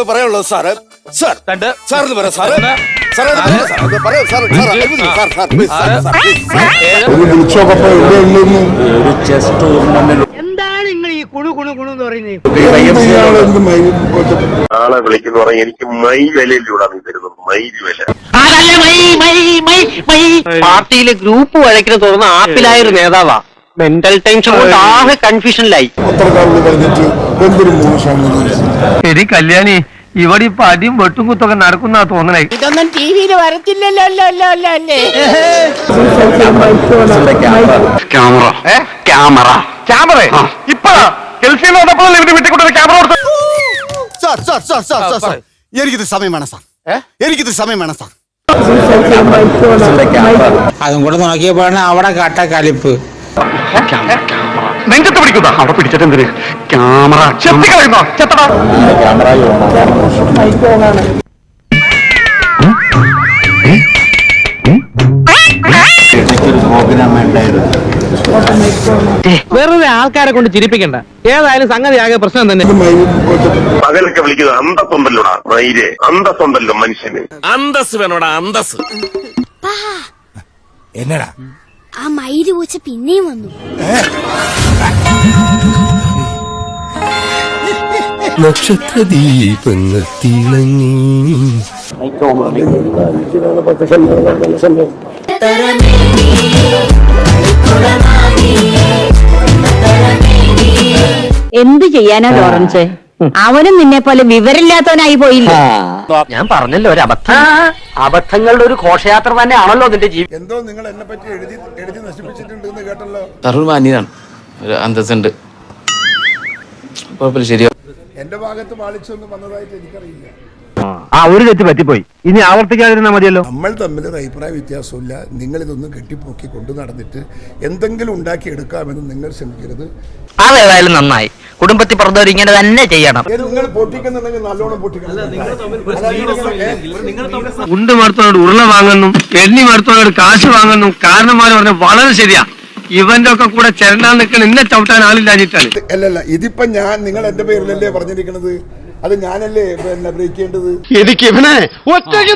പറയാനുള്ളത് sir sir സാറിന് പറയാം സാറ് എന്താണ് നിങ്ങൾ ഈ കുണു കുണു കുണു എന്ന് പറയുന്നത്? ആളെ വിളിക്കുന്ന പറഞ്ഞാൽ എനിക്ക് മൈ വിലയിലൂടെ തരുന്നത് മൈ വില. പാർട്ടിയിലെ ഗ്രൂപ്പ് വഴക്കിന് തുറന്ന ആപ്പിലായ ഒരു നേതാവാ. മെന്റൽ ടെൻഷൻ കൊണ്ട് ആകെ കൺഫ്യൂഷനിലായി. ശരി കല്യാണി, ഇവിടെ ഇപ്പൊ അടിയും വെട്ടും കുത്തൊക്കെ നടക്കുന്ന തോന്നണേ. ഇതൊന്നും ടിവിയിൽ വരത്തില്ലല്ലോ. ക്യാമറ ഇപ്പൊ എനിക്കിത് സമയം വേണം സാർ, എനിക്കിത് സമയം വേണം സാർ. അതും കൂടെ നോക്കിയപ്പോഴാണ് അവിടെ കട്ട കലിപ്പ്. നെഞ്ചത്ത് പിടിക്കുന്ന അവിടെ പിടിച്ചിട്ടെന്തിന് ക്യാമറ വെറുതെ ആൾക്കാരെ കൊണ്ട് ചിരിപ്പിക്കണ്ട. ഏതായാലും സംഗതി ആകെ പ്രശ്നം തന്നെ. പകലൊക്കെ വിളിക്കുന്നത് അന്തസ്സുണ്ടല്ലോടാ മൈര്, അന്തസ്സുണ്ടല്ലോ മനുഷ്യന്. അന്തസ് വേണോടാ അന്തസ്. എന്നടാ ആ മയില് പൂച്ച പിന്നെയും വന്നു. നക്ഷത്ര ദീപങ്ങൾ തിളങ്ങി. എന്ത് ചെയ്യാനാ ലോറൻസ്? അവനും നിന്നെ പോലെ വിവരമില്ലാത്തവനായി പോയില്ല. ഞാൻ പറഞ്ഞല്ലോ ഒരു അബദ്ധം. അബദ്ധങ്ങളുടെ ഒരു ഘോഷയാത്ര തന്നെയാണല്ലോ നിന്റെ ജീവിതം. എന്തോ നിങ്ങൾ എന്നെ പറ്റി എഴുതി നശിപ്പിച്ചിട്ടുണ്ട് കേട്ടല്ലോ. തറുമാനിയാണ് ഒരു അന്തസ്സുണ്ട്, കുഴപ്പമില്ല, ശരിയാ. എന്റെ ഭാഗത്ത് പാളിച്ചൊന്നും വന്നതായിട്ട് എനിക്കറിയില്ല. ഒരു തെറ്റ് പറ്റിപ്പോയി, ഇനി ആവർത്തിക്കാതിരുന്നാ മതിയല്ലോ. നമ്മൾ തമ്മിൽ അഭിപ്രായ വ്യത്യാസമില്ല. നിങ്ങൾ ഇതൊന്നും കെട്ടിപ്പോക്കി കൊണ്ടു നടന്നിട്ട് എന്തെങ്കിലും ഉണ്ടാക്കി എടുക്കാമെന്ന് നിങ്ങൾ ശ്രമിക്കരുത്. അതേതായാലും നന്നായി. കുടുംബത്തിൽ പറഞ്ഞവർ ഇങ്ങനെ തന്നെ ചെയ്യണം. നിങ്ങൾ പൊട്ടിക്കുന്നുണ്ടെങ്കിൽ നല്ലോണം പൊട്ടിക്കണം. ഉണ്ട് മറുത്തോട് ഉരുള വാങ്ങുന്നു, എണ്ണി മറുത്തോട് കാശ് വാങ്ങുന്നു. കാരണന്മാര് പറഞ്ഞ വളരെ ശരിയാ. ഇവന്റെ ഒക്കെ കൂടെ ചേരണ്ടാൻ നിൽക്കാൻ ഇന്നെ ചവിട്ടാൻ ആളില്ലാഞ്ഞിട്ടാണ്. അല്ലല്ല, ഇതിപ്പോ ഞാൻ നിങ്ങൾ എന്റെ പേരിലല്ലേ പറഞ്ഞിരിക്കുന്നത്, അത് ഞാനല്ലേ പിന്നെ ബ്രേക്ക് ചെയ്യേണ്ടത്. എനിക്ക് ഇവനെ ഒറ്റയ്ക്ക്